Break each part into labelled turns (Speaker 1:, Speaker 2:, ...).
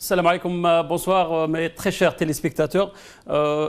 Speaker 1: Salam alaikum, bonsoir mes très chers téléspectateurs.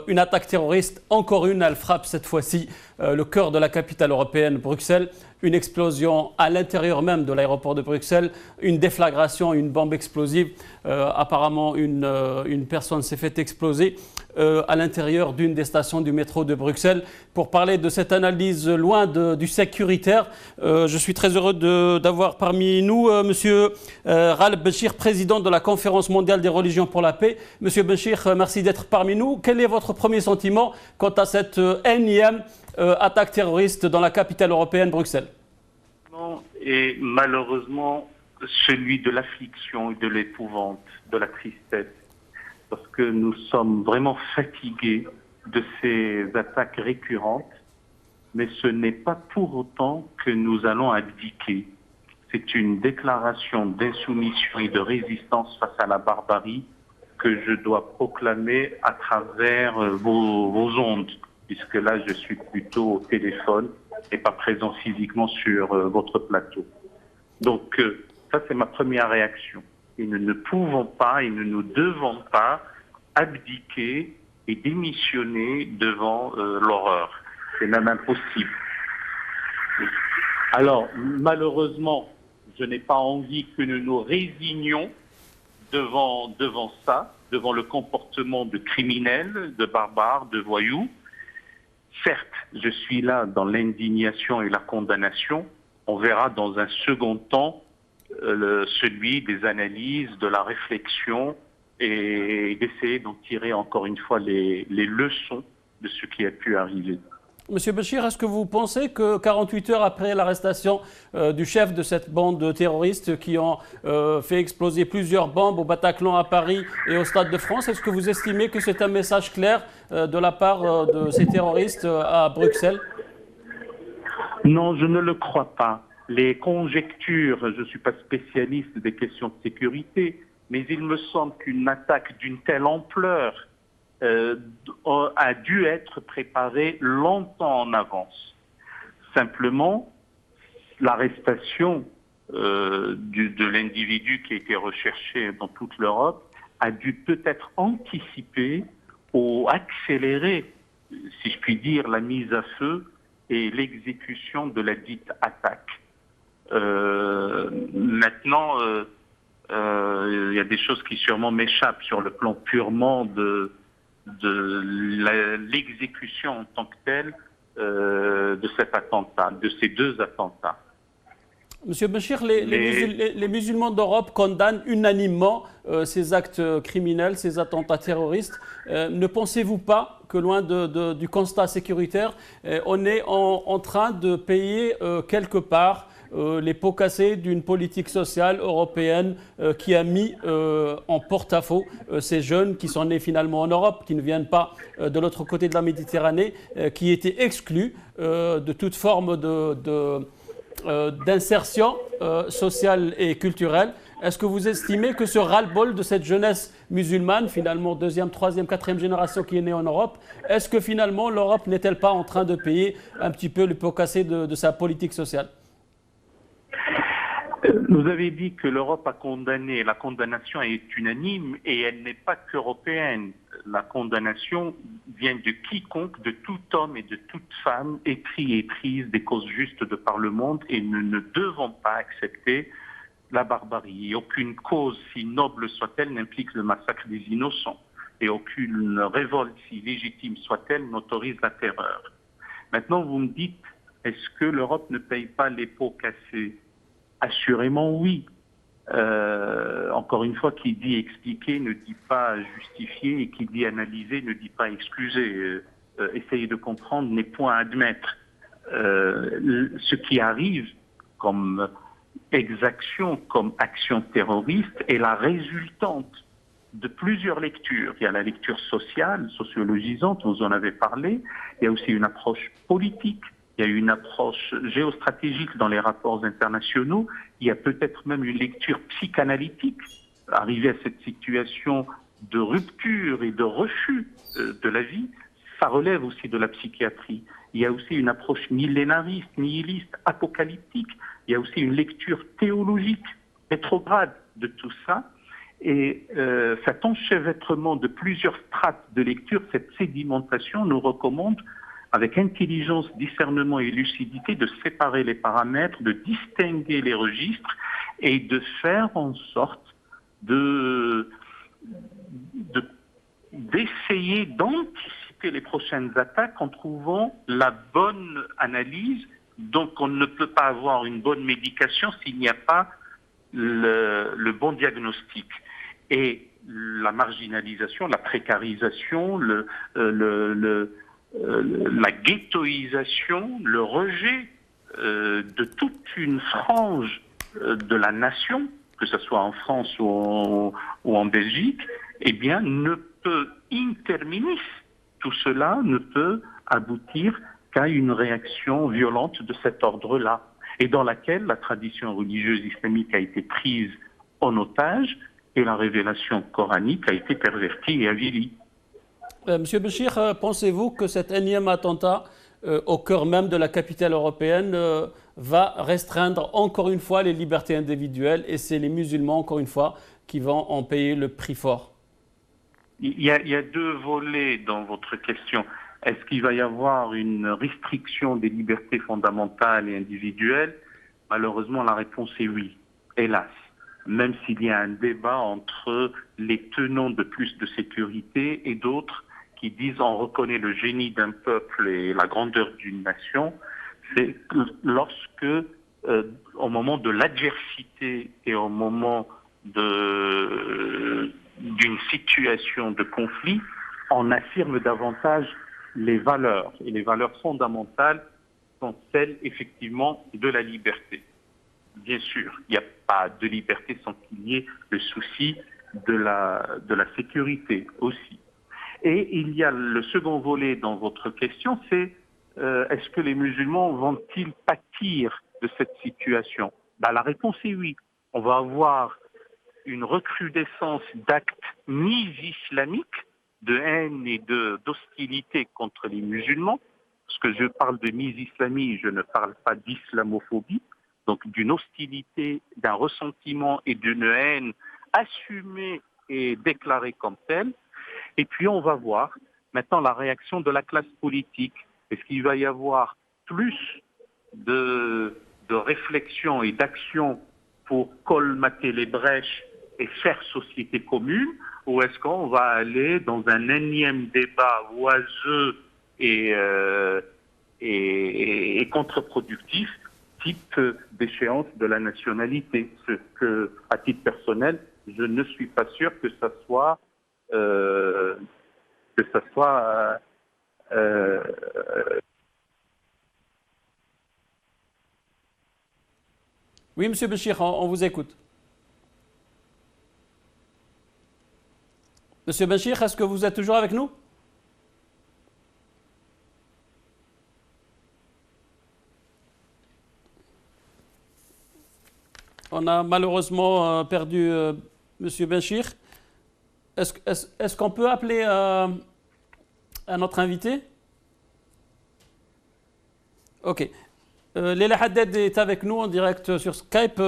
Speaker 1: Une attaque terroriste, encore une, elle frappe cette fois-ci le cœur de la capitale européenne, Bruxelles. Une explosion à l'intérieur même de l'aéroport de Bruxelles, une déflagration, une bombe explosive. Apparemment, une personne s'est fait exploser à l'intérieur d'une des stations du métro de Bruxelles. Pour parler de cette analyse loin du sécuritaire, je suis très heureux d'avoir parmi nous Monsieur Ghaleb Benchir, président de la Conférence mondiale des religions pour la paix. Monsieur Benchir, merci d'être parmi nous. Quel est votre premier sentiment quant à cette énième attaque terroriste dans la capitale européenne, Bruxelles?
Speaker 2: Et malheureusement, celui de l'affliction et de l'épouvante, de la tristesse, parce que nous sommes vraiment fatigués de ces attaques récurrentes, mais ce n'est pas pour autant que nous allons abdiquer. C'est une déclaration d'insoumission et de résistance face à la barbarie que je dois proclamer à travers vos ondes, puisque là je suis plutôt au téléphone et pas présent physiquement sur votre plateau. Donc ça c'est ma première réaction. Et nous ne pouvons pas et nous ne devons pas abdiquer et démissionner devant l'horreur. C'est même impossible. Alors malheureusement, je n'ai pas envie que nous nous résignions devant ça, devant le comportement de criminels, de barbares, de voyous. Certes, je suis là dans l'indignation et la condamnation. On verra dans un second temps celui des analyses, de la réflexion et d'essayer d'en tirer encore une fois les leçons de ce qui a pu arriver.
Speaker 1: Monsieur Benchir, est-ce que vous pensez que 48 heures après l'arrestation du chef de cette bande terroriste qui ont fait exploser plusieurs bombes au Bataclan à Paris et au Stade de France, est-ce que vous estimez que c'est un message clair de la part de ces terroristes à Bruxelles?
Speaker 2: Non, je ne le crois pas. Les conjectures, je ne suis pas spécialiste des questions de sécurité, mais il me semble qu'une attaque d'une telle ampleur a dû être préparé longtemps en avance. Simplement, l'arrestation de l'individu qui a été recherché dans toute l'Europe a dû peut-être anticiper ou accélérer, si je puis dire, la mise à feu et l'exécution de la dite attaque. Maintenant, il y a des choses qui sûrement m'échappent sur le plan purement de l'exécution en tant que telle de cet attentat, de ces deux attentats.
Speaker 1: Monsieur Benchir, les musulmans d'Europe condamnent unanimement ces actes criminels, ces attentats terroristes. Ne pensez-vous pas que loin du constat sécuritaire, on est en train de payer quelque part les pots cassés d'une politique sociale européenne qui a mis en porte-à-faux ces jeunes qui sont nés finalement en Europe, qui ne viennent pas de l'autre côté de la Méditerranée, qui étaient exclus de toute forme d'insertion sociale et culturelle. Est-ce que vous estimez que ce ras-le-bol de cette jeunesse musulmane, finalement deuxième, troisième, quatrième génération qui est née en Europe, est-ce que finalement l'Europe n'est-elle pas en train de payer un petit peu le pot cassé de sa politique sociale?
Speaker 2: Vous avez dit que l'Europe a condamné, la condamnation est unanime et elle n'est pas qu'européenne. La condamnation vient de quiconque, de tout homme et de toute femme épris et prise des causes justes de par le monde, et nous ne devons pas accepter la barbarie. Et aucune cause, si noble soit-elle, n'implique le massacre des innocents. Et aucune révolte, si légitime soit-elle, n'autorise la terreur. Maintenant, vous me dites, est-ce que l'Europe ne paye pas les pots cassés? Assurément oui. Encore une fois, qui dit expliquer ne dit pas justifier, et qui dit analyser ne dit pas excuser. Essayer de comprendre n'est point admettre. Ce qui arrive comme exaction, comme action terroriste, est la résultante de plusieurs lectures. Il y a la lecture sociale, sociologisante, vous en avez parlé. Il y a aussi une approche politique. Il y a une approche géostratégique dans les rapports internationaux. Il y a peut-être même une lecture psychanalytique. Arriver à cette situation de rupture et de refus de la vie, ça relève aussi de la psychiatrie. Il y a aussi une approche millénariste, nihiliste, apocalyptique. Il y a aussi une lecture théologique, rétrograde de tout ça. Et cet enchevêtrement de plusieurs strates de lecture, cette sédimentation nous recommande, avec intelligence, discernement et lucidité, de séparer les paramètres, de distinguer les registres et de faire en sorte d'essayer d'anticiper les prochaines attaques en trouvant la bonne analyse. Donc on ne peut pas avoir une bonne médication s'il n'y a pas le bon diagnostic. Et la marginalisation, la précarisation, la ghettoisation, le rejet de toute une frange de la nation, que ce soit en France ou en Belgique, eh bien, ne peut interminis, tout cela ne peut aboutir qu'à une réaction violente de cet ordre-là, et dans laquelle la tradition religieuse islamique a été prise en otage et la révélation coranique a été pervertie et avilie.
Speaker 1: Monsieur Béchir, pensez-vous que cet énième attentat au cœur même de la capitale européenne va restreindre encore une fois les libertés individuelles et c'est les musulmans, encore une fois, qui vont en payer le prix fort?
Speaker 2: Il y a deux volets dans votre question. Est-ce qu'il va y avoir une restriction des libertés fondamentales et individuelles? Malheureusement, la réponse est oui, hélas. Même s'il y a un débat entre les tenants de plus de sécurité et d'autres qui disent on reconnaît le génie d'un peuple et la grandeur d'une nation, c'est lorsque, au moment de l'adversité et au moment d'une situation de conflit, on affirme davantage les valeurs. Et les valeurs fondamentales sont celles, effectivement, de la liberté. Bien sûr, il n'y a pas de liberté sans qu'il y ait le souci de la sécurité aussi. Et il y a le second volet dans votre question, c'est est-ce que les musulmans vont-ils pâtir de cette situation? La réponse est oui. On va avoir une recrudescence d'actes mis-islamiques, de haine et d'hostilité contre les musulmans. Parce que je parle de mis-islamie, je ne parle pas d'islamophobie. Donc d'une hostilité, d'un ressentiment et d'une haine assumée et déclarée comme telle. Et puis on va voir maintenant la réaction de la classe politique. Est-ce qu'il va y avoir plus de réflexion et d'action pour colmater les brèches et faire société commune, ou est-ce qu'on va aller dans un énième débat oiseux et contre-productif, type d'échéance de la nationalité? Ce que, à titre personnel, je ne suis pas sûr que ça soit
Speaker 1: Oui, Monsieur Béchir, on vous écoute. Monsieur Béchir, est-ce que vous êtes toujours avec nous? On a malheureusement perdu Monsieur Béchir. Est-ce qu'on peut appeler à notre invité? Ok. Leila Haddad est avec nous en direct sur Skype.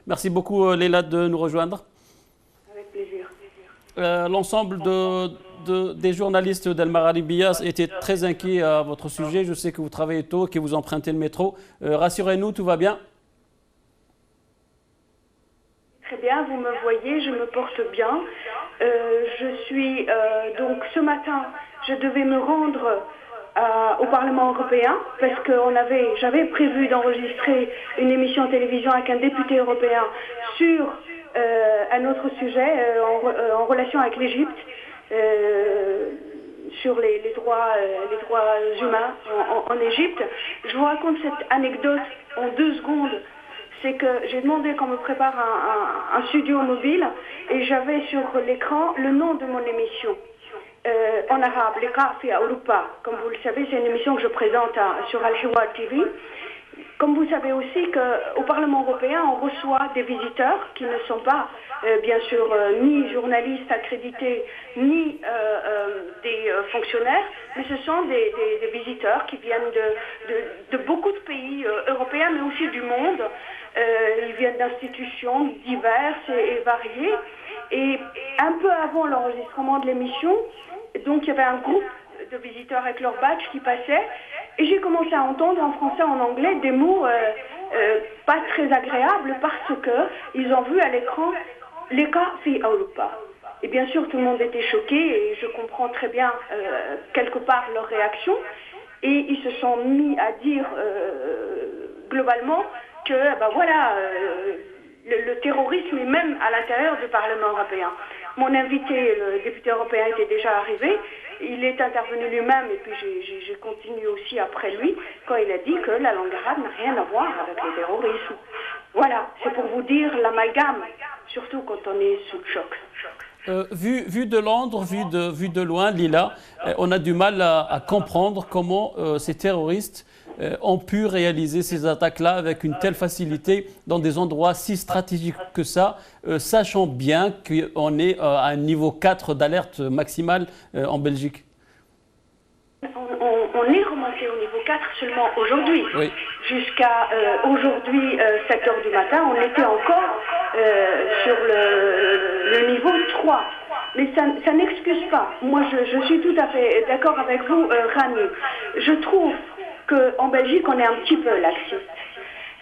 Speaker 1: Merci beaucoup Leila de nous rejoindre.
Speaker 3: Avec plaisir.
Speaker 1: L'ensemble des journalistes d'Al Magharibiya étaient très inquiets à votre sujet. Je sais que vous travaillez tôt, que vous empruntez le métro. Rassurez-nous, tout va bien?
Speaker 3: Très bien, vous me voyez, je me porte bien. Je suis donc ce matin, je devais me rendre au Parlement européen parce que j'avais prévu d'enregistrer une émission de télévision avec un député européen sur un autre sujet en relation avec l'Égypte, sur les droits humains en Égypte. Je vous raconte cette anecdote en 2 secondes. C'est que j'ai demandé qu'on me prépare un studio mobile et j'avais sur l'écran le nom de mon émission. En arabe, Liqa fi Europa. Comme vous le savez, c'est une émission que je présente sur Al-Hiwar TV. Comme vous savez aussi qu'au Parlement européen, on reçoit des visiteurs qui ne sont pas, bien sûr, ni journalistes accrédités, ni des fonctionnaires, mais ce sont des visiteurs qui viennent de beaucoup de pays européens, mais aussi du monde. Ils viennent d'institutions diverses et variées. Et un peu avant l'enregistrement de l'émission, donc il y avait un groupe de visiteurs avec leur badge qui passaient, et j'ai commencé à entendre en français, en anglais, des mots pas très agréables parce que ils ont vu à l'écran les cas fi Europa. Et bien sûr, tout le monde était choqué et je comprends très bien quelque part leur réaction. Et ils se sont mis à dire globalement que le terrorisme est même à l'intérieur du Parlement européen. Mon invité, le député européen, était déjà arrivé. Il est intervenu lui-même et puis j'ai continué aussi après lui quand il a dit que la langue arabe n'a rien à voir avec le terrorisme. Voilà, c'est pour vous dire l'amalgame, surtout quand on est sous le choc.
Speaker 1: Vu de Londres, vu de loin, Lila, on a du mal à comprendre comment ces terroristes ont pu réaliser ces attaques-là avec une telle facilité dans des endroits si stratégiques que ça, sachant bien qu'on est à un niveau 4 d'alerte maximale en Belgique.
Speaker 3: On est remonté au niveau 4 seulement aujourd'hui.
Speaker 1: Oui.
Speaker 3: Jusqu'à aujourd'hui, 7 heures du matin, on était encore sur le niveau 3. Mais ça n'excuse pas. Moi, je suis tout à fait d'accord avec vous, Rani. Je trouve qu'en Belgique, on est un petit peu laxiste.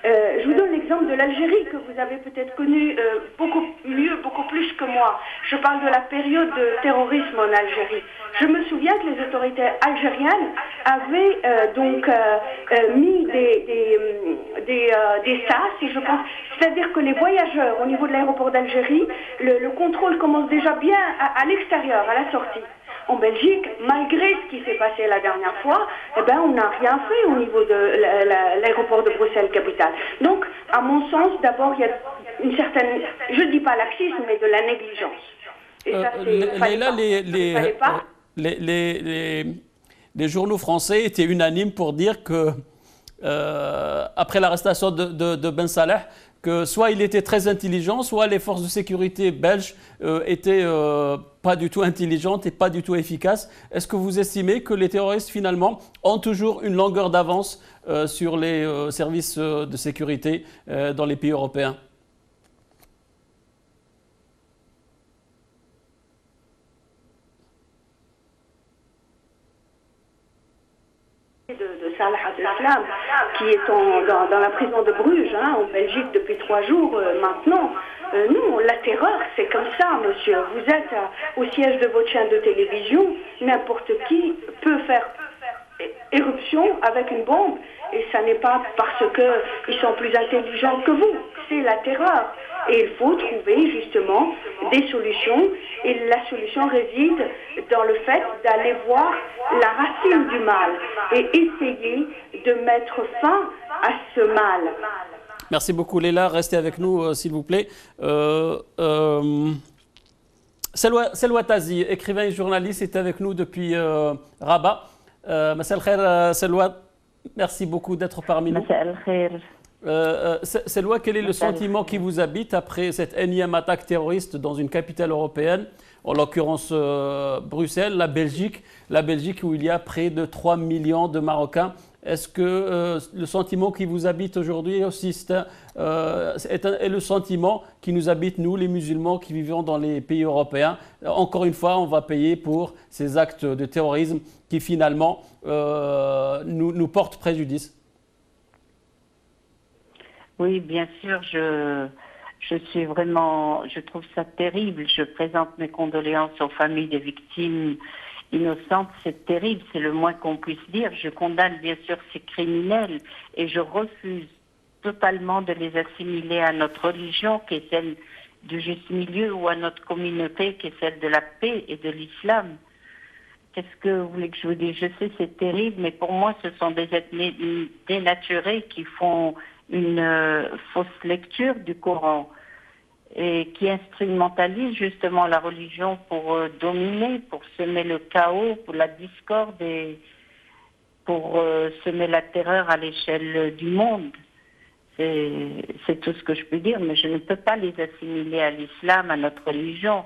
Speaker 3: Je vous donne l'exemple de l'Algérie que vous avez peut-être connu beaucoup mieux, beaucoup plus que moi. Je parle de la période de terrorisme en Algérie. Je me souviens que les autorités algériennes avaient mis des sas, je pense. C'est-à-dire que les voyageurs au niveau de l'aéroport d'Algérie, le contrôle commence déjà bien à l'extérieur, à la sortie. En Belgique, malgré ce qui s'est passé la dernière fois, on n'a rien fait au niveau de l'aéroport de Bruxelles-Capitale. Donc, à mon sens, d'abord, il y a une certaine, je ne dis pas laxisme, mais de la négligence. Et ça,
Speaker 1: les journaux français étaient unanimes pour dire que, après l'arrestation de Ben Saleh, que soit il était très intelligent, soit les forces de sécurité belges étaient pas du tout intelligentes et pas du tout efficaces. Est-ce que vous estimez que les terroristes, finalement, ont toujours une longueur d'avance sur les services de sécurité dans les pays européens ?
Speaker 3: De Salah Abdeslam, qui est dans la prison de Bruges, en Belgique depuis 3 jours maintenant. Non, la terreur, c'est comme ça, monsieur. Vous êtes au siège de votre chaîne de télévision, n'importe qui peut faire éruption avec une bombe, et ça n'est pas parce qu'ils sont plus intelligents que vous, c'est la terreur. Et il faut trouver justement des solutions, et la solution réside dans le fait d'aller voir la racine du mal et essayer de mettre fin à ce mal.
Speaker 1: Merci beaucoup Léla, restez avec nous s'il vous plaît. Selwa Tazi, écrivain et journaliste, est avec nous depuis Rabat. Massa al-Khair, Selwa, merci beaucoup d'être parmi nous.
Speaker 4: Massa al-Khair.
Speaker 1: Selwa, quel est le sentiment qui vous habite après cette énième attaque terroriste dans une capitale européenne, en l'occurrence Bruxelles, la Belgique où il y a près de 3 millions de Marocains? Est-ce que le sentiment qui vous habite aujourd'hui aussi est le sentiment qui nous habite, nous, les musulmans qui vivons dans les pays européens? Encore une fois, on va payer pour ces actes de terrorisme qui finalement nous portent préjudice.
Speaker 4: Oui, bien sûr, je trouve ça terrible. Je présente mes condoléances aux familles des victimes innocentes. C'est terrible, c'est le moins qu'on puisse dire. Je condamne bien sûr ces criminels et je refuse totalement de les assimiler à notre religion qui est celle du juste milieu ou à notre communauté qui est celle de la paix et de l'islam. Qu'est-ce que vous voulez que je vous dise? Je sais, c'est terrible, mais pour moi, ce sont des êtres dénaturés qui font une fausse lecture du Coran et qui instrumentalisent justement la religion pour dominer, pour semer le chaos, pour la discorde et pour semer la terreur à l'échelle du monde. C'est tout ce que je peux dire, mais je ne peux pas les assimiler à l'islam, à notre religion.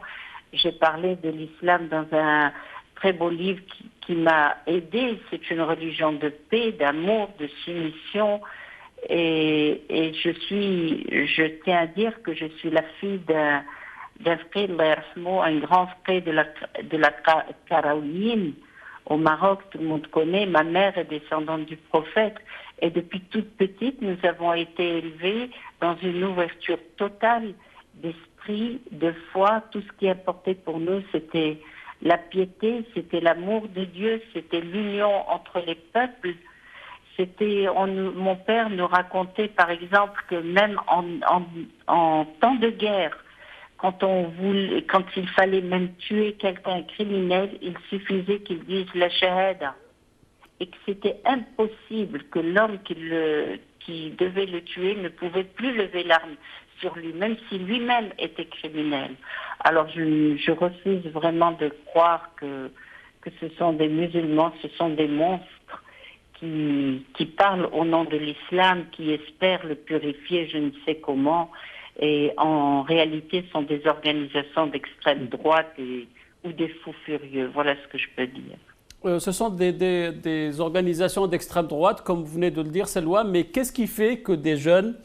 Speaker 4: J'ai parlé de l'islam dans un très beau livre qui m'a aidé. C'est une religion de paix, d'amour, de soumission. Et je tiens à dire que je suis la fille d'un frère, un grand frère de la Caroline au Maroc, tout le monde connaît. Ma mère est descendante du prophète. Et depuis toute petite, nous avons été élevés dans une ouverture totale d'esprit, de foi. Tout ce qui importait pour nous, c'était la piété, c'était l'amour de Dieu, c'était l'union entre les peuples. Mon père nous racontait par exemple que même en temps de guerre, quand il fallait même tuer quelqu'un criminel, il suffisait qu'il dise la shahada. Et que c'était impossible que l'homme qui devait le tuer ne pouvait plus lever l'arme sur lui, même si lui-même était criminel. Alors je refuse vraiment de croire que ce sont des musulmans, ce sont des monstres qui parlent au nom de l'islam, qui espèrent le purifier je ne sais comment, et en réalité sont des organisations d'extrême droite ou des fous furieux. Voilà ce que je peux dire.
Speaker 1: Ce sont des organisations d'extrême droite, comme vous venez de le dire, Selwa, mais qu'est-ce qui fait que des jeunes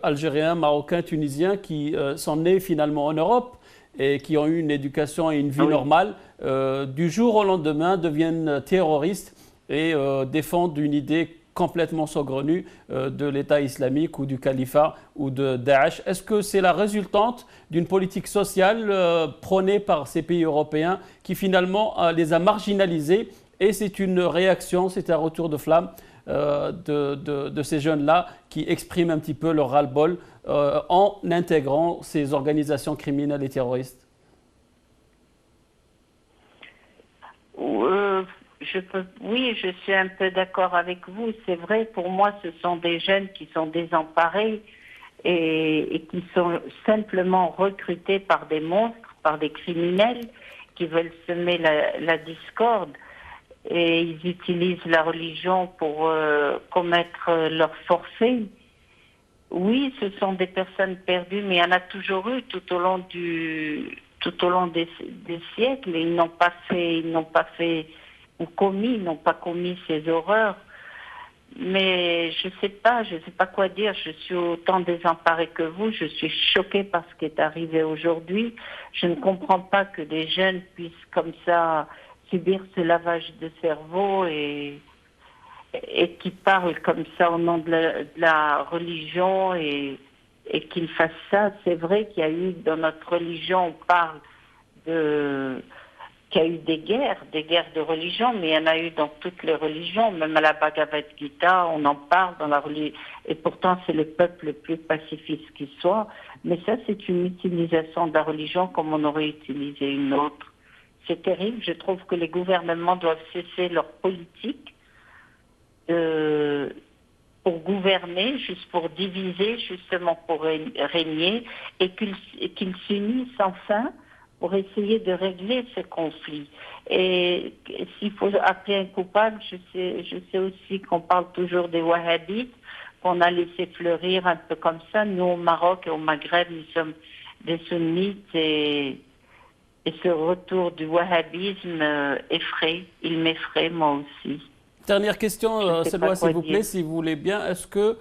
Speaker 1: Algériens, Marocains, Tunisiens qui sont nés finalement en Europe et qui ont eu une éducation et une vie normale, du jour au lendemain deviennent terroristes et défendent une idée complètement saugrenue de l'État islamique ou du califat ou de Daesh. Est-ce que c'est la résultante d'une politique sociale prônée par ces pays européens qui finalement les a marginalisés et c'est une réaction, c'est un retour de flamme de ces jeunes-là qui expriment un petit peu leur ras-le-bol en intégrant ces organisations criminelles et terroristes?
Speaker 4: Oui, je suis un peu d'accord avec vous. C'est vrai, pour moi, ce sont des jeunes qui sont désemparés et qui sont simplement recrutés par des monstres, par des criminels qui veulent semer la discorde. Et ils utilisent la religion pour commettre leurs forfaits. Oui, ce sont des personnes perdues, mais il y en a toujours eu tout au long des siècles. Et ils n'ont pas commis ces horreurs. Mais je sais pas quoi dire. Je suis autant désemparée que vous. Je suis choquée par ce qui est arrivé aujourd'hui. Je ne comprends pas que des jeunes puissent comme ça subir ce lavage de cerveau et qui parlent comme ça au nom de la religion et qu'ils fassent ça. C'est vrai qu'il y a eu dans notre religion, on parle qu'il y a eu des guerres de religion, mais il y en a eu dans toutes les religions, même à la Bhagavad Gita, on en parle dans la religion, et pourtant c'est le peuple le plus pacifiste qui soit, mais ça c'est une utilisation de la religion comme on aurait utilisé une autre. C'est terrible, je trouve que les gouvernements doivent cesser leur politique pour gouverner, juste pour diviser, justement pour régner, et qu'ils s'unissent enfin pour essayer de régler ce conflit. Et s'il faut appeler un coupable, je sais aussi qu'on parle toujours des wahhabites, qu'on a laissé fleurir un peu comme ça. Nous, au Maroc et au Maghreb, nous sommes des sunnites et ce retour du wahhabisme effraie. Il m'effraie, moi aussi.
Speaker 1: Dernière question, Selwa, s'il vous plaît, si vous voulez bien. Est-ce que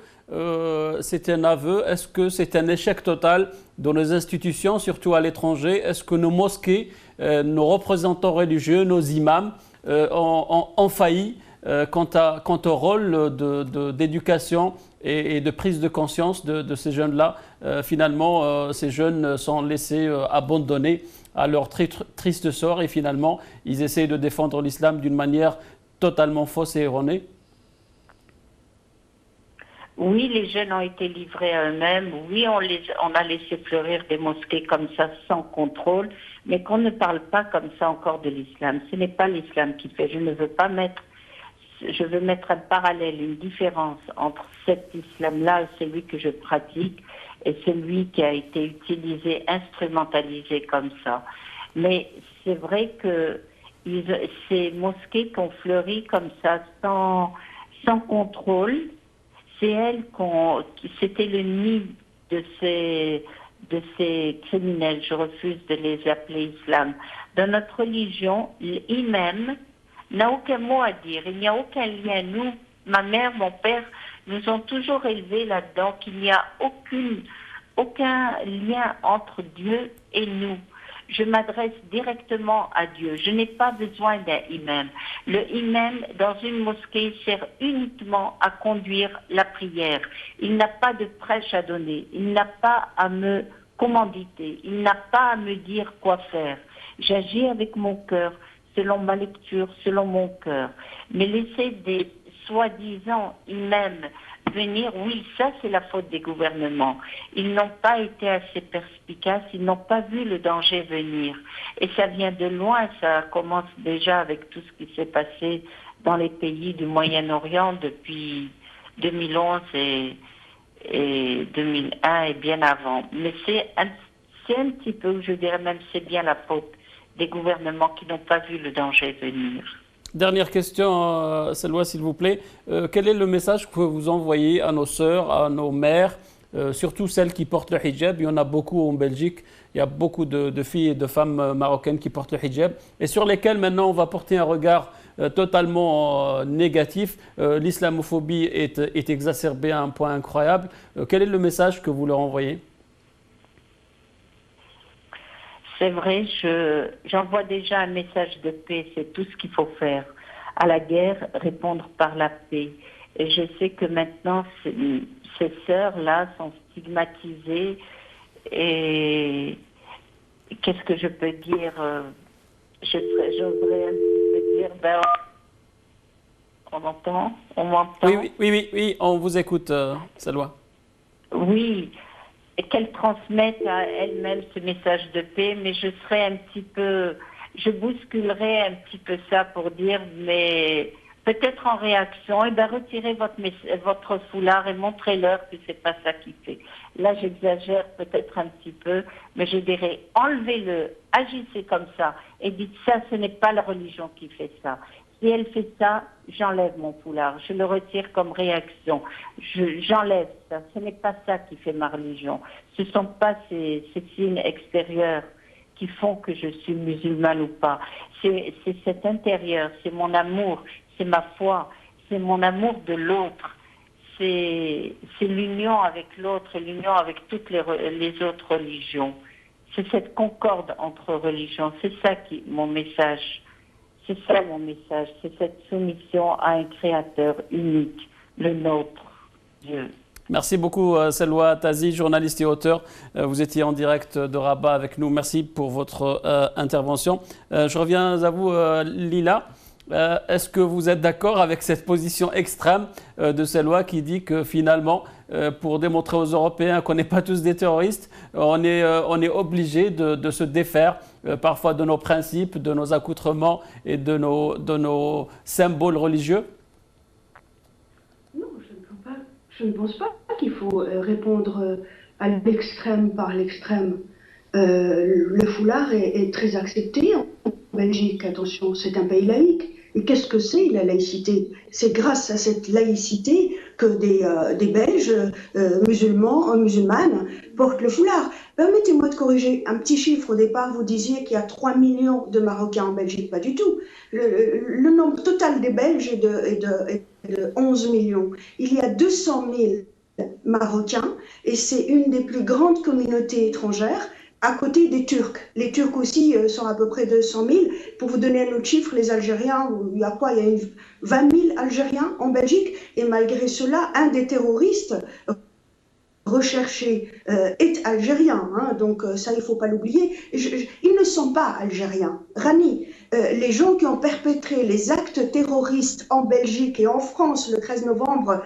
Speaker 1: c'est un aveu? Est-ce que c'est un échec total dans nos institutions, surtout à l'étranger? Est-ce que nos mosquées, nos représentants religieux, nos imams ont failli quant au rôle d'éducation et de prise de conscience de ces jeunes-là? Finalement, ces jeunes sont laissés abandonnés à leur triste sort et finalement, ils essayent de défendre l'islam d'une manière totalement fausse et erronée.
Speaker 4: Oui, les jeunes ont été livrés à eux-mêmes. Oui, on a laissé fleurir des mosquées comme ça, sans contrôle. Mais qu'on ne parle pas comme ça encore de l'islam. Ce n'est pas l'islam qui fait. Je veux mettre un parallèle, une différence entre cet islam-là, celui que je pratique, et celui qui a été utilisé, instrumentalisé comme ça. Mais c'est vrai que ces mosquées qui ont fleuri comme ça, sans contrôle, c'était le nid de ces criminels. Je refuse de les appeler islam. Dans notre religion, l'imam n'a aucun mot à dire. Il n'y a aucun lien. Nous, ma mère, mon père, nous ont toujours élevés là-dedans qu'il n'y a aucun lien entre Dieu et nous. Je m'adresse directement à Dieu. Je n'ai pas besoin d'un imam. Le imam, dans une mosquée, sert uniquement à conduire la prière. Il n'a pas de prêche à donner. Il n'a pas à me commanditer. Il n'a pas à me dire quoi faire. J'agis avec mon cœur, selon ma lecture, selon mon cœur. Mais laisser des soi-disant imams venir, oui, ça c'est la faute des gouvernements. Ils n'ont pas été assez perspicaces, ils n'ont pas vu le danger venir. Et ça vient de loin, ça commence déjà avec tout ce qui s'est passé dans les pays du Moyen-Orient depuis 2011 et 2001 et bien avant. Mais c'est un petit peu, je dirais même, c'est bien la faute des gouvernements qui n'ont pas vu le danger venir.
Speaker 1: Dernière question, Selwa, s'il vous plaît. Quel est le message que vous envoyez à nos sœurs, à nos mères, surtout celles qui portent le hijab? Il y en a beaucoup en Belgique. Il y a beaucoup de filles et de femmes marocaines qui portent le hijab et sur lesquelles maintenant on va porter un regard totalement négatif. L'islamophobie est exacerbée à un point incroyable. Quel est le message que vous leur envoyez?
Speaker 4: C'est vrai, j'envoie déjà un message de paix, c'est tout ce qu'il faut faire. À la guerre, répondre par la paix. Et je sais que maintenant, ces sœurs-là sont stigmatisées. Et qu'est-ce que je peux dire? J'oserais un petit peu dire, on m'entend? On m'entend?
Speaker 1: Oui, on vous écoute, Selwa.
Speaker 4: Oui. Et qu'elle transmette à elle-même ce message de paix, mais je bousculerai un petit peu ça pour dire, mais peut-être en réaction, retirez votre foulard et montrez-leur que c'est pas ça qui fait. Là, j'exagère peut-être un petit peu, mais je dirais, enlevez-le, agissez comme ça, et dites ça, ce n'est pas la religion qui fait ça. Si elle fait ça, j'enlève mon foulard, je le retire comme réaction. J'enlève ça, ce n'est pas ça qui fait ma religion. Ce ne sont pas ces signes extérieurs qui font que je suis musulmane ou pas. C'est cet intérieur, c'est mon amour, c'est ma foi, c'est mon amour de l'autre. C'est l'union avec l'autre et l'union avec toutes les autres religions. C'est cette concorde entre religions, c'est ça mon message. C'est ça mon message, c'est cette soumission à un créateur unique, le nôtre, Dieu.
Speaker 1: Merci beaucoup, Selwa Tazi, journaliste et auteur. Vous étiez en direct de Rabat avec nous. Merci pour votre intervention. Je reviens à vous, Lila. Est-ce que vous êtes d'accord avec cette position extrême de Selwa qui dit que finalement, pour démontrer aux Européens qu'on n'est pas tous des terroristes, on est obligé de se défaire parfois de nos principes, de nos accoutrements et de nos symboles religieux?
Speaker 3: Non, je ne pense pas qu'il faut répondre à l'extrême par l'extrême. Le foulard est très accepté en Belgique, attention, c'est un pays laïque. Et qu'est-ce que c'est la laïcité? C'est grâce à cette laïcité que des Belges musulmanes portent le foulard. Permettez-moi de corriger un petit chiffre. Au départ, vous disiez qu'il y a 3 millions de Marocains en Belgique. Pas du tout. Le nombre total des Belges est de 11 millions. Il y a 200 000 Marocains et c'est une des plus grandes communautés étrangères, à côté des Turcs. Les Turcs aussi sont à peu près 200 000. Pour vous donner un autre chiffre, les Algériens, il y a 20 000 Algériens en Belgique. Et malgré cela, un des terroristes recherchés est algérien. Hein, donc ça, il ne faut pas l'oublier. Ils ne sont pas algériens. Rani, les gens qui ont perpétré les actes terroristes en Belgique et en France le 13 novembre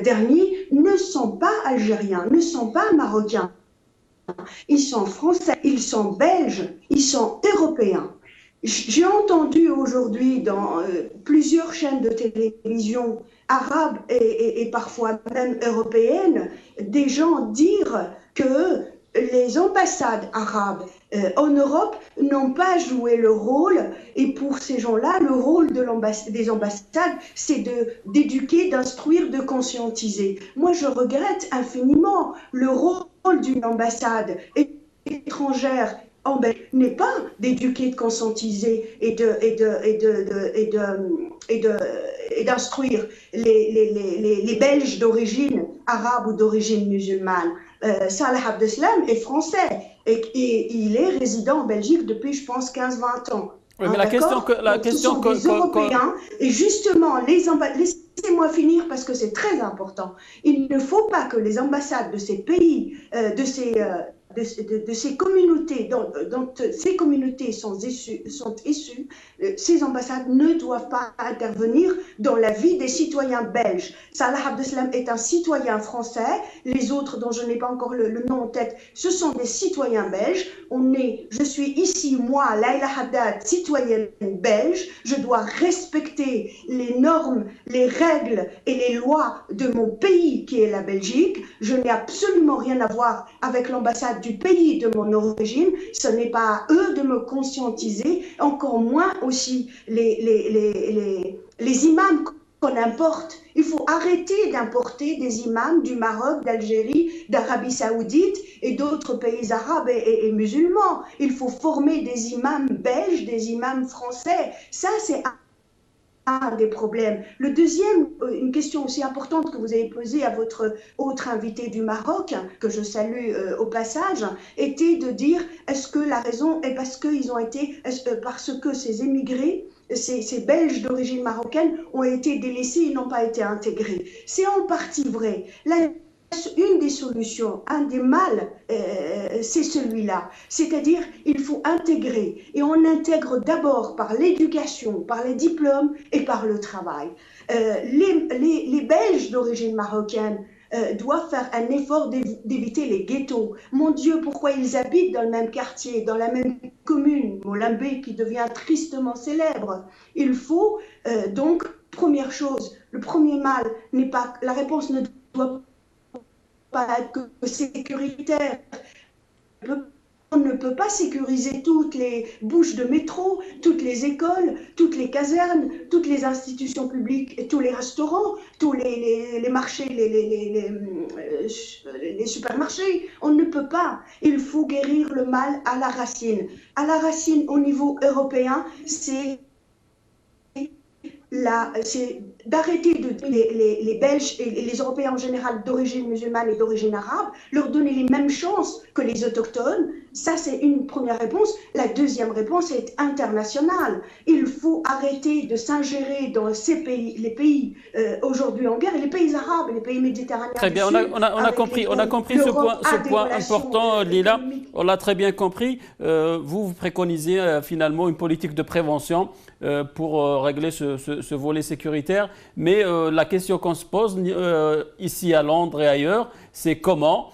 Speaker 3: dernier ne sont pas algériens, ne sont pas marocains. Ils sont français, ils sont belges, ils sont européens. J'ai entendu aujourd'hui dans plusieurs chaînes de télévision arabes et parfois même européennes des gens dire que les ambassades arabes en Europe n'ont pas joué le rôle, et pour ces gens-là, le rôle des ambassades, c'est d'éduquer, d'instruire, de conscientiser. Moi, je regrette infiniment le rôle d'une ambassade étrangère en Belgique n'est pas d'éduquer, de conscientiser et d'instruire les Belges d'origine
Speaker 5: arabe ou d'origine musulmane. Salah Abdeslam est français et il est résident en Belgique depuis, je pense, 15-20 ans.
Speaker 1: Oui, mais la question
Speaker 5: ce sont des Européens, et justement, laissez-moi finir parce que c'est très important. Il ne faut pas que les ambassades de ces pays, de ces communautés, dont ces communautés sont issues, ces ambassades ne doivent pas intervenir dans la vie des citoyens belges. Salah Abdeslam est un citoyen français, les autres dont je n'ai pas encore le nom en tête, ce sont des citoyens belges. Je suis ici, moi, Laila Haddad, citoyenne belge, je dois respecter les normes, les règles et les lois de mon pays qui est la Belgique. Je n'ai absolument rien à voir avec l'ambassade du pays de mon origine. Ce n'est pas à eux de me conscientiser, encore moins aussi les imams qu'on importe. Il faut arrêter d'importer des imams du Maroc, d'Algérie, d'Arabie Saoudite et d'autres pays arabes et musulmans. Il faut former des imams belges, des imams français. Ça, c'est un des problèmes. Le deuxième, une question aussi importante que vous avez posée à votre autre invité du Maroc, que je salue au passage, était de dire est-ce que la raison est parce que ces émigrés, ces Belges d'origine marocaine ont été délaissés et n'ont pas été intégrés. C'est en partie vrai. Une des solutions, un des mâles, c'est celui-là. C'est-à-dire, il faut intégrer. Et on intègre d'abord par l'éducation, par les diplômes et par le travail. Les Belges d'origine marocaine doivent faire un effort d'éviter les ghettos. Mon Dieu, pourquoi ils habitent dans le même quartier, dans la même commune, Molenbeek qui devient tristement célèbre. Il faut donc, première chose, le premier mal n'est pas, la réponse ne doit pas être que sécuritaire. On ne peut pas sécuriser toutes les bouches de métro, toutes les écoles, toutes les casernes, toutes les institutions publiques, tous les restaurants, tous les marchés, les supermarchés. On ne peut pas. Il faut guérir le mal à la racine. À la racine, au niveau européen, c'est d'arrêter les Belges et les Européens en général d'origine musulmane et d'origine arabe, leur donner les mêmes chances que les autochtones. Ça, c'est une première réponse. La deuxième réponse est internationale. Il faut arrêter de s'ingérer dans ces pays, les pays aujourd'hui en guerre, et les pays arabes, et les pays méditerranéens.
Speaker 1: Très bien, on a compris ce point important, Lila. On l'a très bien compris. Vous préconisez finalement une politique de prévention pour régler ce volet sécuritaire. Mais la question qu'on se pose ici à Londres et ailleurs, c'est comment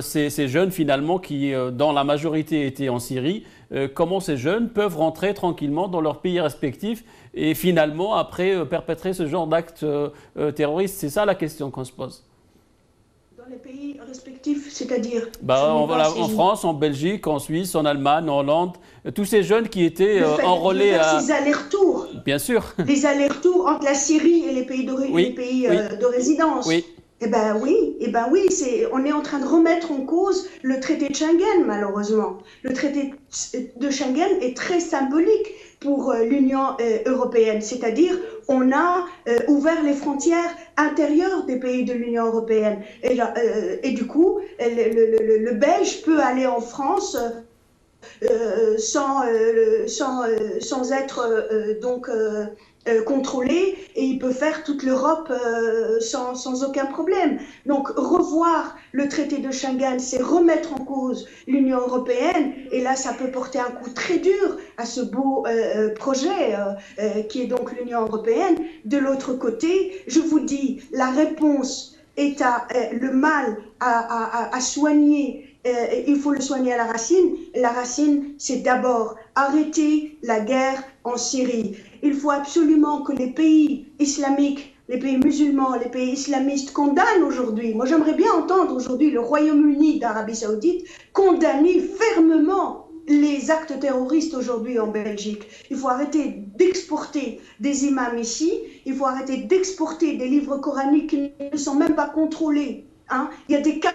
Speaker 1: ces jeunes finalement qui dans la majorité étaient en Syrie, comment ces jeunes peuvent rentrer tranquillement dans leurs pays respectifs et finalement après perpétrer ce genre d'actes terroristes. C'est ça la question qu'on se pose.
Speaker 5: Dans les pays respectifs, c'est-à-dire
Speaker 1: en France, en Belgique, en Suisse, en Allemagne, en Hollande, tous ces jeunes qui étaient enrôlés à...
Speaker 5: Ces allers-retours.
Speaker 1: Bien sûr.
Speaker 5: Les allers-retours entre la Syrie et les pays de résidence.
Speaker 1: Oui.
Speaker 5: Eh ben oui, on est en train de remettre en cause le traité de Schengen, malheureusement. Le traité de Schengen est très symbolique pour l'Union européenne, c'est-à-dire on a ouvert les frontières intérieures des pays de l'Union européenne. Et du coup, le Belge peut aller en France sans être contrôlé, et il peut faire toute l'Europe sans aucun problème. Donc revoir le traité de Schengen, c'est remettre en cause l'Union européenne, et là ça peut porter un coup très dur à ce beau projet qui est donc l'Union européenne. De l'autre côté, je vous dis, la réponse est le mal à soigner. Il faut le soigner à la racine. La racine, c'est d'abord arrêter la guerre en Syrie. Il faut absolument que les pays islamiques, les pays musulmans, les pays islamistes condamnent aujourd'hui. Moi, j'aimerais bien entendre aujourd'hui le Royaume-Uni d'Arabie Saoudite condamner fermement les actes terroristes aujourd'hui en Belgique. Il faut arrêter d'exporter des imams ici. Il faut arrêter d'exporter des livres coraniques qui ne sont même pas contrôlés. Il y a des cas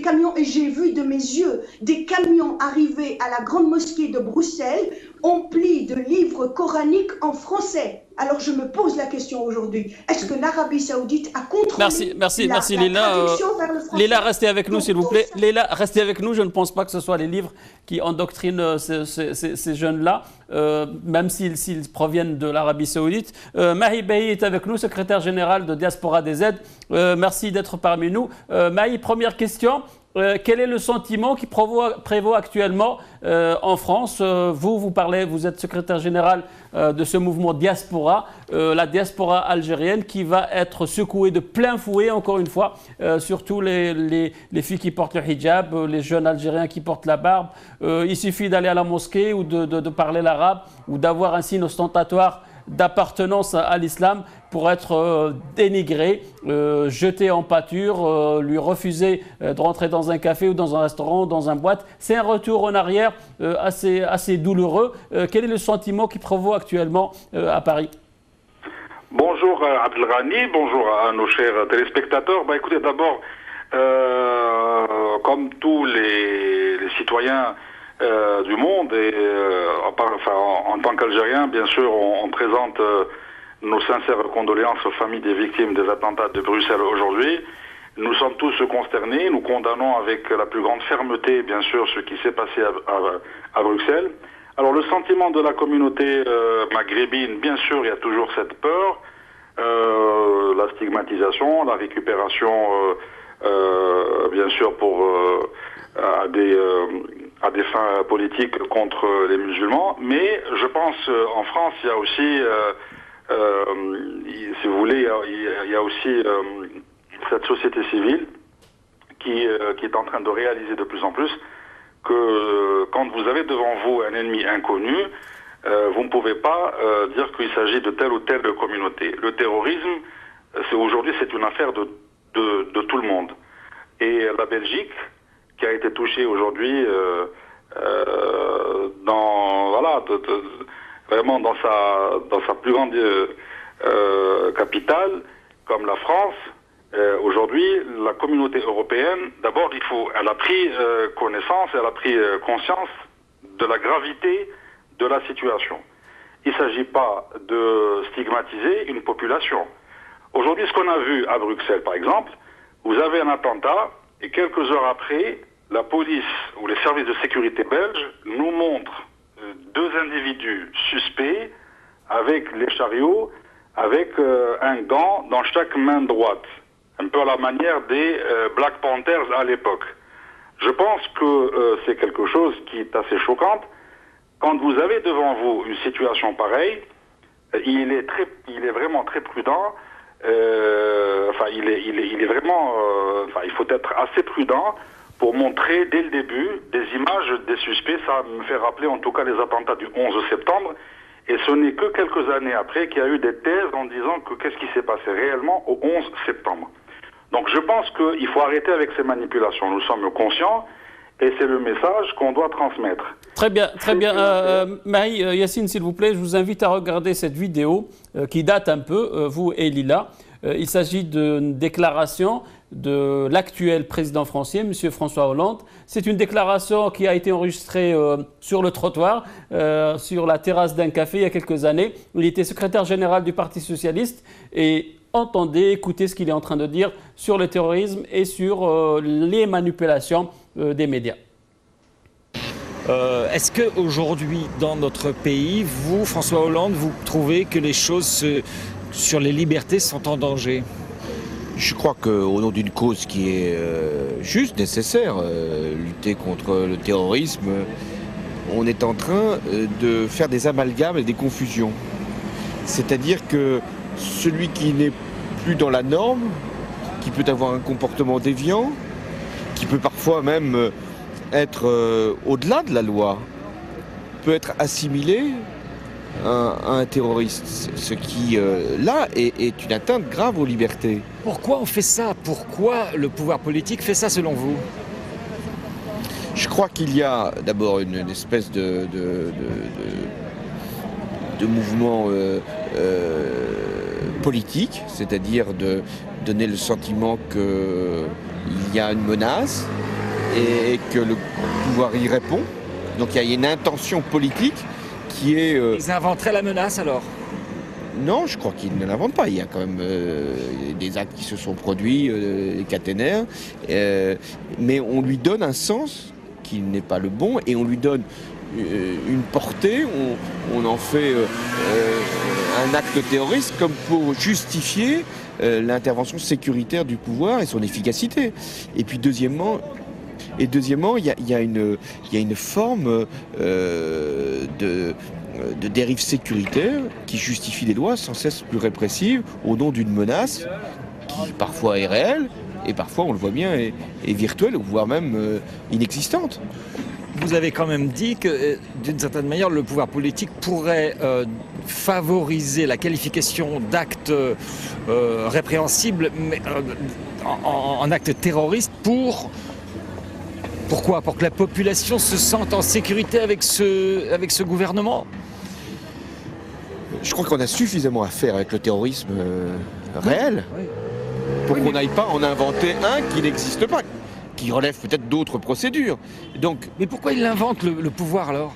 Speaker 5: camions et j'ai vu de mes yeux des camions arriver à la grande mosquée de Bruxelles emplis de livres coraniques en français. Alors je me pose la question aujourd'hui, est-ce que l'Arabie Saoudite a contrôlé
Speaker 1: merci Léla.
Speaker 5: traduction vers le français?
Speaker 1: Léla, restez avec nous s'il vous plaît. Léla, restez avec nous. Je ne pense pas que ce soit les livres qui endoctrinent ces jeunes-là, même s'ils proviennent de l'Arabie Saoudite. Mahi Behi est avec nous, secrétaire général de Diaspora des Aides. Merci d'être parmi nous. Mahi, première question. Quel est le sentiment qui prévaut actuellement en France? Vous êtes secrétaire général de ce mouvement Diaspora, la diaspora algérienne qui va être secouée de plein fouet, encore une fois, surtout les filles qui portent le hijab, les jeunes Algériens qui portent la barbe. Il suffit d'aller à la mosquée ou de parler l'arabe ou d'avoir un signe ostentatoire d'appartenance à l'islam pour être dénigré, jeté en pâture, lui refuser de rentrer dans un café ou dans un restaurant ou dans une boîte. C'est un retour en arrière assez douloureux. Quel est le sentiment qui prévaut actuellement à Paris?
Speaker 6: Bonjour Abdelghani, bonjour à nos chers téléspectateurs. Écoutez, d'abord, comme tous les citoyens du monde, et en tant qu'Algérien, bien sûr, on présente nos sincères condoléances aux familles des victimes des attentats de Bruxelles aujourd'hui. Nous sommes tous consternés, nous condamnons avec la plus grande fermeté, bien sûr, ce qui s'est passé à Bruxelles. Alors le sentiment de la communauté maghrébine, bien sûr, il y a toujours cette peur, la stigmatisation, la récupération, bien sûr, à des fins politiques contre les musulmans. Mais je pense en France, il y a aussi, si vous voulez, il y a aussi cette société civile qui est en train de réaliser de plus en plus que quand vous avez devant vous un ennemi inconnu, vous ne pouvez pas dire qu'il s'agit de telle ou telle communauté. Le terrorisme, aujourd'hui, c'est une affaire de tout le monde. Et la Belgique, qui a été touchée aujourd'hui vraiment dans sa plus grande capitale, comme la France, aujourd'hui, la communauté européenne, d'abord, elle a pris connaissance, elle a pris conscience de la gravité de la situation. Il ne s'agit pas de stigmatiser une population. Aujourd'hui, ce qu'on a vu à Bruxelles, par exemple, vous avez un attentat et quelques heures après, la police ou les services de sécurité belges nous montrent deux individus suspects avec les chariots, avec un gant dans chaque main droite, un peu à la manière des Black Panthers à l'époque. Je pense que c'est quelque chose qui est assez choquant. Quand vous avez devant vous une situation pareille, il est vraiment très prudent. Il faut être assez prudent pour montrer dès le début des images des suspects. Ça me fait rappeler en tout cas les attentats du 11 septembre. Et ce n'est que quelques années après qu'il y a eu des thèses en disant que qu'est-ce qui s'est passé réellement au 11 septembre. Donc je pense qu'il faut arrêter avec ces manipulations. Nous sommes conscients et c'est le message qu'on doit transmettre.
Speaker 1: Très bien. Mahi, Yassine, s'il vous plaît, je vous invite à regarder cette vidéo qui date un peu, vous et Lila. Il s'agit d'une déclaration de l'actuel président français, M. François Hollande. C'est une déclaration qui a été enregistrée sur le trottoir, sur la terrasse d'un café il y a quelques années. Il était secrétaire général du Parti socialiste et écoutez ce qu'il est en train de dire sur le terrorisme et sur les manipulations des médias.
Speaker 7: Est-ce qu'aujourd'hui, dans notre pays, vous, François Hollande, vous trouvez que les choses sur les libertés sont en danger?
Speaker 8: Je crois qu'au nom d'une cause qui est juste, nécessaire, lutter contre le terrorisme, on est en train de faire des amalgames et des confusions. C'est-à-dire que celui qui n'est plus dans la norme, qui peut avoir un comportement déviant, qui peut parfois même être au-delà de la loi, peut être assimilé à un terroriste, ce qui, là, est une atteinte grave aux libertés.
Speaker 7: Pourquoi on fait ça? Pourquoi le pouvoir politique fait ça selon vous?
Speaker 8: Je crois qu'il y a d'abord une espèce de mouvement politique, c'est-à-dire donner le sentiment qu'il y a une menace et que le pouvoir y répond. Donc il y a une intention politique qui est...
Speaker 7: Ils inventeraient la menace alors?
Speaker 8: Non, je crois qu'ils ne l'inventent pas. Il y a quand même des actes qui se sont produits, des caténaires, mais on lui donne un sens qui n'est pas le bon et on lui donne une portée, on en fait un acte terroriste comme pour justifier l'intervention sécuritaire du pouvoir et son efficacité. Et puis deuxièmement, il y a une forme de dérive sécuritaire qui justifie des lois sans cesse plus répressives au nom d'une menace qui parfois est réelle et parfois, on le voit bien, est virtuelle, voire même inexistante.
Speaker 7: Vous avez quand même dit que, d'une certaine manière, le pouvoir politique pourrait favoriser la qualification d'actes répréhensibles mais, en actes terroristes Pourquoi? Pour que la population se sente en sécurité avec ce gouvernement?
Speaker 8: Je crois qu'on a suffisamment à faire avec le terrorisme réel pour qu'on n'aille pas en inventer un qui n'existe pas, qui relève peut-être d'autres procédures. Donc,
Speaker 7: mais pourquoi il invente le pouvoir alors?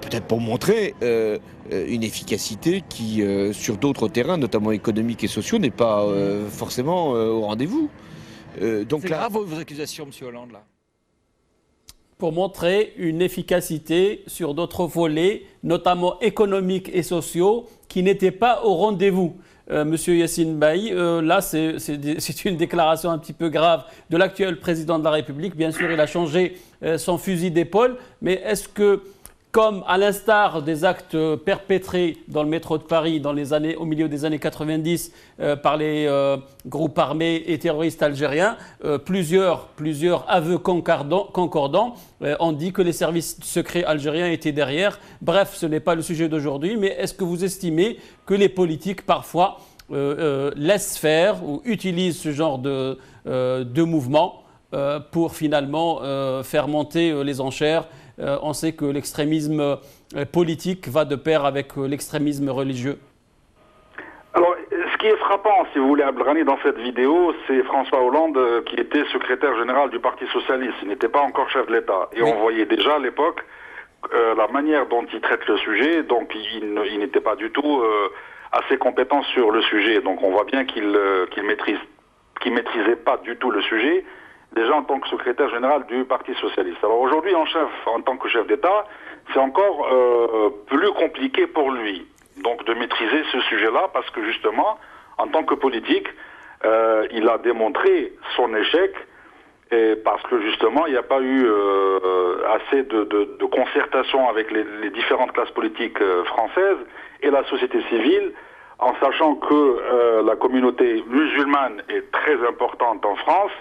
Speaker 8: Peut-être pour montrer une efficacité qui, sur d'autres terrains, notamment économiques et sociaux, n'est pas forcément au rendez-vous.
Speaker 7: C'est grave vos accusations, M. Hollande, là.
Speaker 1: Pour montrer une efficacité sur d'autres volets, notamment économiques et sociaux, qui n'étaient pas au rendez-vous. Monsieur Yassine Bailly, là, c'est une déclaration un petit peu grave de l'actuel président de la République. Bien sûr, il a changé son fusil d'épaule, mais est-ce que, comme à l'instar des actes perpétrés dans le métro de Paris au milieu des années 90 par les groupes armés et terroristes algériens, plusieurs aveux concordants ont dit que les services secrets algériens étaient derrière. Bref, ce n'est pas le sujet d'aujourd'hui, mais est-ce que vous estimez que les politiques parfois laissent faire ou utilisent ce genre de mouvement pour finalement faire monter les enchères? On sait que l'extrémisme politique va de pair avec l'extrémisme religieux.
Speaker 6: Alors, ce qui est frappant, si vous voulez, Abdelghani, dans cette vidéo, c'est François Hollande qui était secrétaire général du Parti Socialiste. Il n'était pas encore chef de l'État. Et on voyait déjà à l'époque la manière dont il traite le sujet. Donc, il n'était pas du tout assez compétent sur le sujet. Donc, on voit bien qu'il maîtrisait pas du tout le sujet, déjà en tant que secrétaire général du Parti Socialiste. Alors aujourd'hui, en tant que chef d'État, c'est encore plus compliqué pour lui, donc de maîtriser ce sujet-là, parce que justement, en tant que politique, il a démontré son échec, et parce que justement, il n'y a pas eu assez de concertation avec les différentes classes politiques françaises et la société civile, en sachant que la communauté musulmane est très importante en France.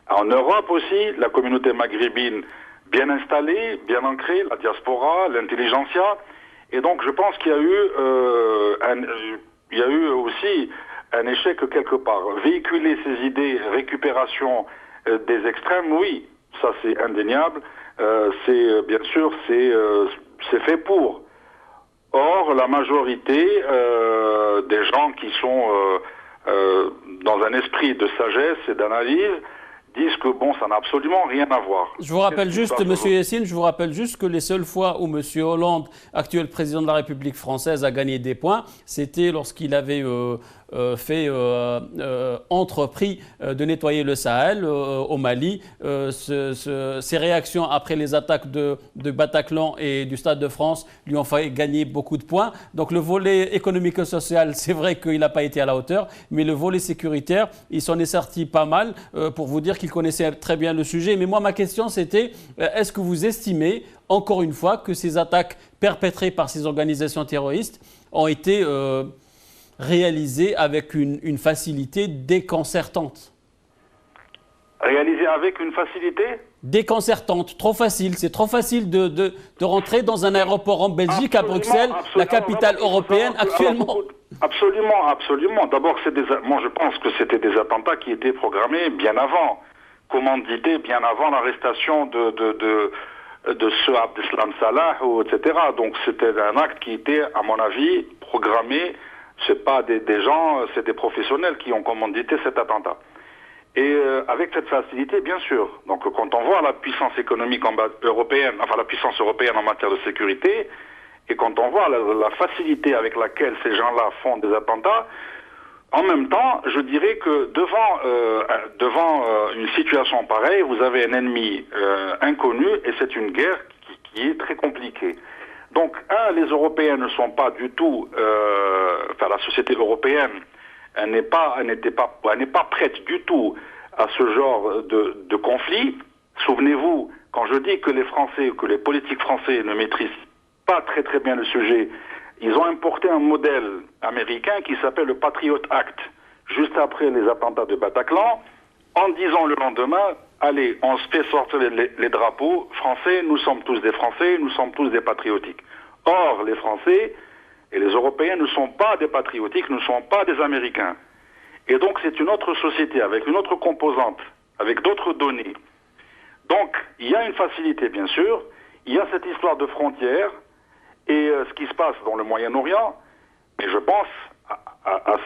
Speaker 6: En Europe aussi, la communauté maghrébine bien installée, bien ancrée, la diaspora, l'intelligentsia. Et donc je pense qu'il y a eu aussi un échec quelque part. Véhiculer ces idées, récupération des extrêmes, oui, ça c'est indéniable. Bien sûr, c'est fait pour. Or, la majorité des gens qui sont dans un esprit de sagesse et d'analyse disent que bon, ça n'a absolument rien à voir.
Speaker 1: Je vous rappelle juste, M. Yassine, que les seules fois où M. Hollande, actuel président de la République française, a gagné des points, c'était lorsqu'il avait entrepris de nettoyer le Sahel au Mali. Ses réactions après les attaques de Bataclan et du Stade de France lui ont fait gagner beaucoup de points. Donc le volet économique et social, c'est vrai qu'il n'a pas été à la hauteur, mais le volet sécuritaire, il s'en est sorti pas mal pour vous dire qu'il connaissait très bien le sujet. Mais moi, ma question, c'était, est-ce que vous estimez, encore une fois, que ces attaques perpétrées par ces organisations terroristes ont été réalisées avec une facilité déconcertante?
Speaker 6: Réalisées avec une facilité
Speaker 1: déconcertante, trop facile. C'est trop facile de rentrer dans un aéroport en Belgique, à Bruxelles, la capitale européenne, actuellement.
Speaker 6: Absolument. D'abord, moi je pense que c'était des attentats qui étaient programmés bien avant, commandités bien avant l'arrestation de ce Abdeslam Salah, etc. Donc c'était un acte qui était, à mon avis, programmé C'est pas des gens, c'est des professionnels qui ont commandité cet attentat. Et avec cette facilité, bien sûr. Donc quand on voit la puissance économique européenne, enfin la puissance européenne en matière de sécurité, et quand on voit la facilité avec laquelle ces gens-là font des attentats, en même temps, je dirais que devant une situation pareille, vous avez un ennemi inconnu, et c'est une guerre qui est très compliquée. Donc, les Européens ne sont pas du tout, la société européenne, elle n'est pas prête du tout à ce genre de conflit. Souvenez-vous, quand je dis que les Français, que les politiques français ne maîtrisent pas très très bien le sujet, ils ont importé un modèle américain qui s'appelle le Patriot Act, juste après les attentats de Bataclan, en disant le lendemain, allez, on se fait sortir les drapeaux français, nous sommes tous des Français, nous sommes tous des patriotiques. Or, les Français et les Européens ne sont pas des patriotiques, ne sont pas des Américains. Et donc c'est une autre société, avec une autre composante, avec d'autres données. Donc, il y a une facilité, bien sûr, il y a cette histoire de frontières, et ce qui se passe dans le Moyen-Orient, et je pense, à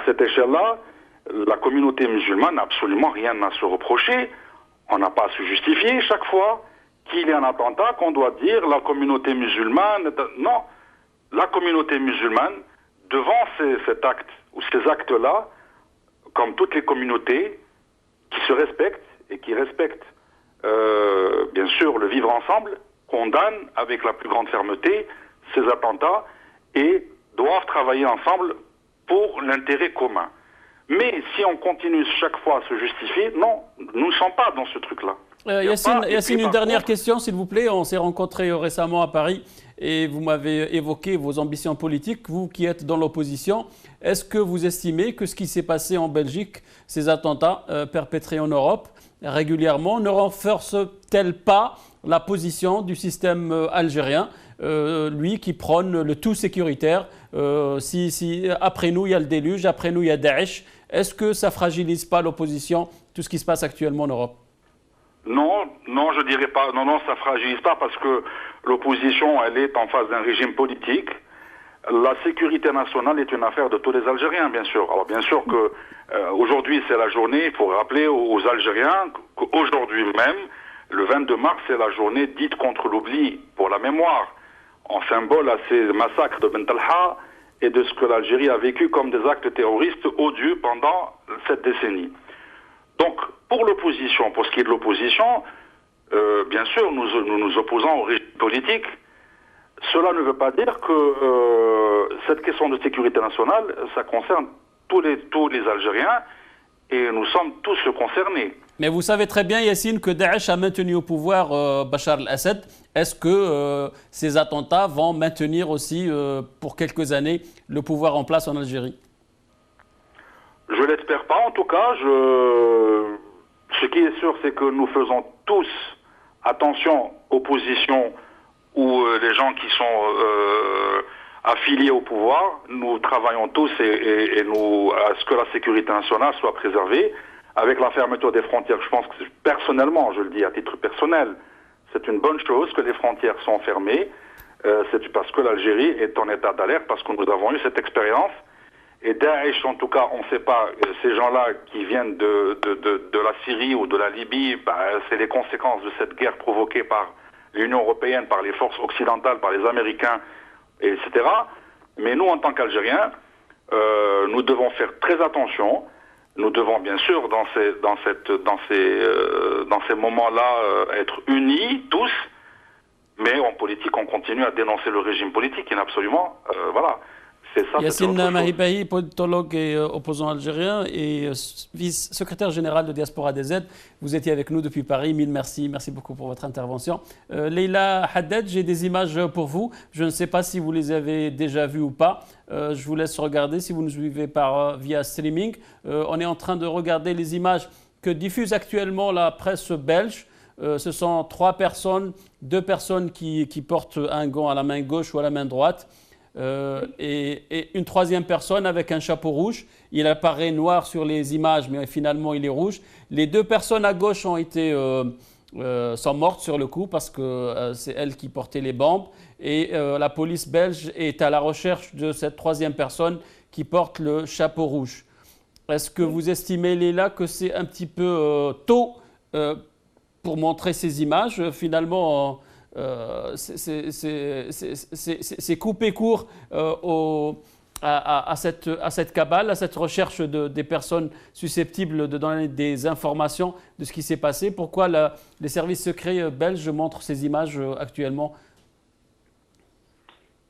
Speaker 6: cette échelle-là, la communauté musulmane n'a absolument rien à se reprocher. On n'a pas à se justifier chaque fois qu'il y a un attentat qu'on doit dire la communauté musulmane. Non, la communauté musulmane, devant cet acte ou ces actes-là, comme toutes les communautés qui se respectent et qui respectent bien sûr le vivre ensemble, condamnent avec la plus grande fermeté ces attentats et doivent travailler ensemble pour l'intérêt commun. Mais si on continue chaque fois à se justifier, non, nous ne sommes pas dans ce truc-là.
Speaker 1: Yacine, une dernière question, s'il vous plaît. On s'est rencontrés récemment à Paris et vous m'avez évoqué vos ambitions politiques, vous qui êtes dans l'opposition. Est-ce que vous estimez que ce qui s'est passé en Belgique, ces attentats perpétrés en Europe régulièrement, ne renforce-t-elle pas la position du système algérien, lui qui prône le tout sécuritaire? Si après nous il y a le déluge, après nous il y a Daesh, est-ce que ça fragilise pas l'opposition, tout ce qui se passe actuellement en Europe?
Speaker 6: Non, je dirais pas. Non, ça fragilise pas parce que l'opposition, elle est en face d'un régime politique. La sécurité nationale est une affaire de tous les Algériens, bien sûr. Alors bien sûr que aujourd'hui c'est la journée, il faut rappeler aux Algériens qu'aujourd'hui même, le 22 mars, c'est la journée dite contre l'oubli, pour la mémoire, en symbole à ces massacres de Ben Talha et de ce que l'Algérie a vécu comme des actes terroristes odieux pendant cette décennie. Donc, pour l'opposition, pour ce qui est de l'opposition, bien sûr, nous nous opposons au régime politique. Cela ne veut pas dire que cette question de sécurité nationale, ça concerne tous les Algériens et nous sommes tous concernés.
Speaker 1: Mais vous savez très bien, Yacine, que Daesh a maintenu au pouvoir Bachar el-Assad. Est-ce que ces attentats vont maintenir aussi, pour quelques années, le pouvoir en place en Algérie?
Speaker 6: Je l'espère pas, en tout cas. Ce qui est sûr, c'est que nous faisons tous attention aux positions ou les gens qui sont affiliés au pouvoir. Nous travaillons tous et nous à ce que la sécurité nationale soit préservée. Avec la fermeture des frontières, je pense que personnellement, je le dis à titre personnel, c'est une bonne chose que les frontières sont fermées. C'est parce que l'Algérie est en état d'alerte, parce que nous avons eu cette expérience. Et Daesh, en tout cas, on ne sait pas, ces gens-là qui viennent de la Syrie ou de la Libye, c'est les conséquences de cette guerre provoquée par l'Union européenne, par les forces occidentales, par les Américains, etc. Mais nous, en tant qu'Algériens, nous devons faire très attention. Nous devons bien sûr, dans ces moments-là, être unis, tous. Mais en politique, on continue à dénoncer le régime politique, absolument, voilà.
Speaker 1: Yacine Mahibahi, politologue et opposant algérien et vice-secrétaire général de Diaspora DZ. Vous étiez avec nous depuis Paris. Mille merci. Merci beaucoup pour votre intervention. Leïla Haddad, j'ai des images pour vous. Je ne sais pas si vous les avez déjà vues ou pas. Je vous laisse regarder si vous nous suivez via streaming. On est en train de regarder les images que diffuse actuellement la presse belge. Ce sont 3 personnes, 2 personnes qui portent un gant à la main gauche ou à la main droite. Et une 3e personne avec un chapeau rouge. Il apparaît noir sur les images, mais finalement il est rouge. Les 2 personnes à gauche sont mortes sur le coup parce que c'est elles qui portaient les bombes. Et la police belge est à la recherche de cette 3e personne qui porte le chapeau rouge. Est-ce que vous estimez, Leila, que c'est un petit peu tôt pour montrer ces images? Finalement, c'est coupé court à cette cabale, à cette recherche des personnes susceptibles de donner des informations de ce qui s'est passé. Pourquoi les services secrets belges montrent ces images actuellement?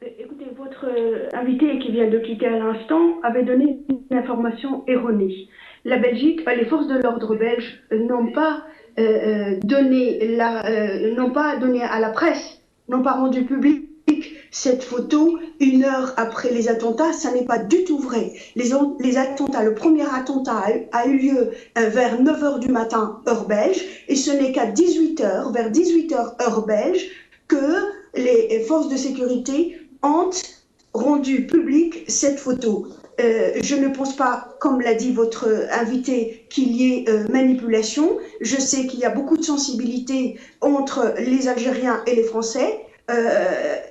Speaker 3: Écoutez, votre invité qui vient de quitter à l'instant avait donné une information erronée. La Belgique, les forces de l'ordre belges n'ont pas donné à la presse, n'ont pas rendu public cette photo 1 heure après les attentats. Ça n'est pas du tout vrai. Les attentats, le premier attentat a eu lieu vers 9 h du matin, heure belge, et ce n'est qu'à 18 h, vers 18 h, heure belge, que les forces de sécurité ont rendu publique cette photo. Je ne pense pas, comme l'a dit votre invité, qu'il y ait manipulation. Je sais qu'il y a beaucoup de sensibilité entre les Algériens et les Français.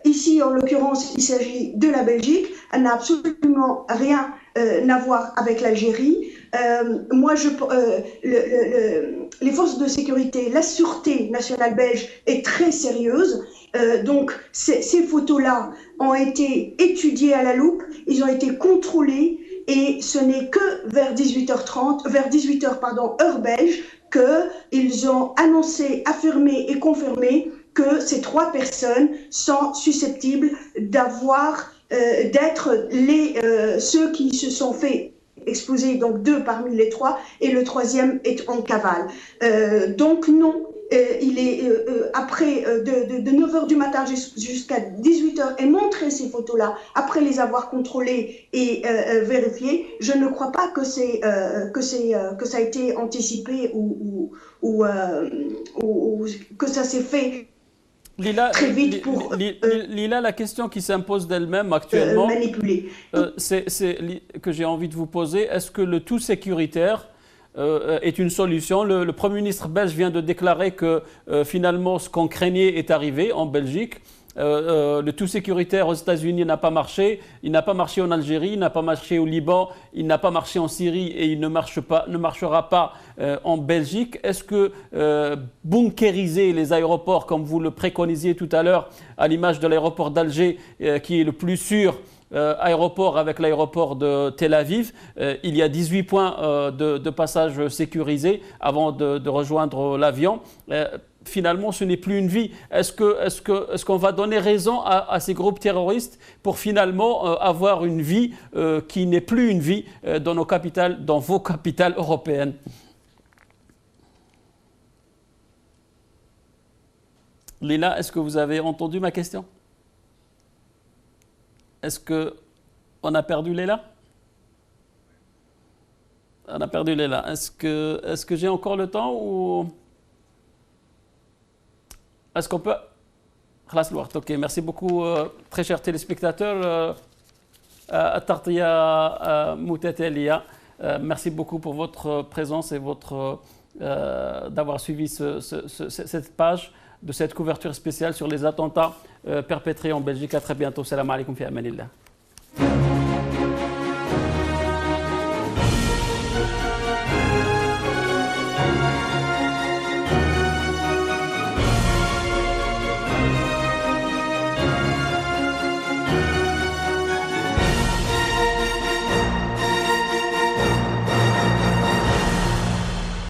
Speaker 3: Ici, en l'occurrence, il s'agit de la Belgique. Elle n'a absolument rien à voir avec l'Algérie. Les forces de sécurité, la sûreté nationale belge est très sérieuse. Donc, ces photos-là ont été étudiées à la loupe, ils ont été contrôlés, et ce n'est que vers 18h30, vers 18h, heure belge, qu'ils ont annoncé, affirmé et confirmé que ces 3 personnes sont susceptibles d'être ceux qui se sont fait exposer, donc 2 parmi les 3, et le 3e est en cavale. Donc non, il est après de 9 h du matin jusqu'à 18 h et montrer ces photos-là, après les avoir contrôlées et vérifiées, je ne crois pas que ça a été anticipé ou que ça s'est fait très vite pour
Speaker 1: Lila, la question qui s'impose d'elle-même actuellement,
Speaker 3: manipuler.
Speaker 1: Que j'ai envie de vous poser, est-ce que le tout sécuritaire est une solution? Le Premier ministre belge vient de déclarer que finalement ce qu'on craignait est arrivé en Belgique. Le tout sécuritaire aux États-Unis n'a pas marché, il n'a pas marché en Algérie, il n'a pas marché au Liban, il n'a pas marché en Syrie et il ne marchera pas en Belgique. Est-ce que bunkériser les aéroports, comme vous le préconisiez tout à l'heure, à l'image de l'aéroport d'Alger, qui est le plus sûr aéroport avec l'aéroport de Tel Aviv, il y a 18 points de passage sécurisés avant de rejoindre l'avion. Finalement, ce n'est plus une vie. Est-ce qu'on va donner raison à ces groupes terroristes pour finalement avoir une vie qui n'est plus une vie dans nos capitales, dans vos capitales européennes? Lila, est-ce que vous avez entendu ma question? Est-ce qu'on a perdu Léla? On a perdu Léla. Est-ce que j'ai encore le temps ou est-ce qu'on peut... Ok, merci beaucoup, très chers téléspectateurs. Tartia Moutatelia, merci beaucoup pour votre présence et d'avoir suivi cette page de cette couverture spéciale sur les attentats perpétrés en Belgique. À très bientôt. Salam alaikum fi amanillah.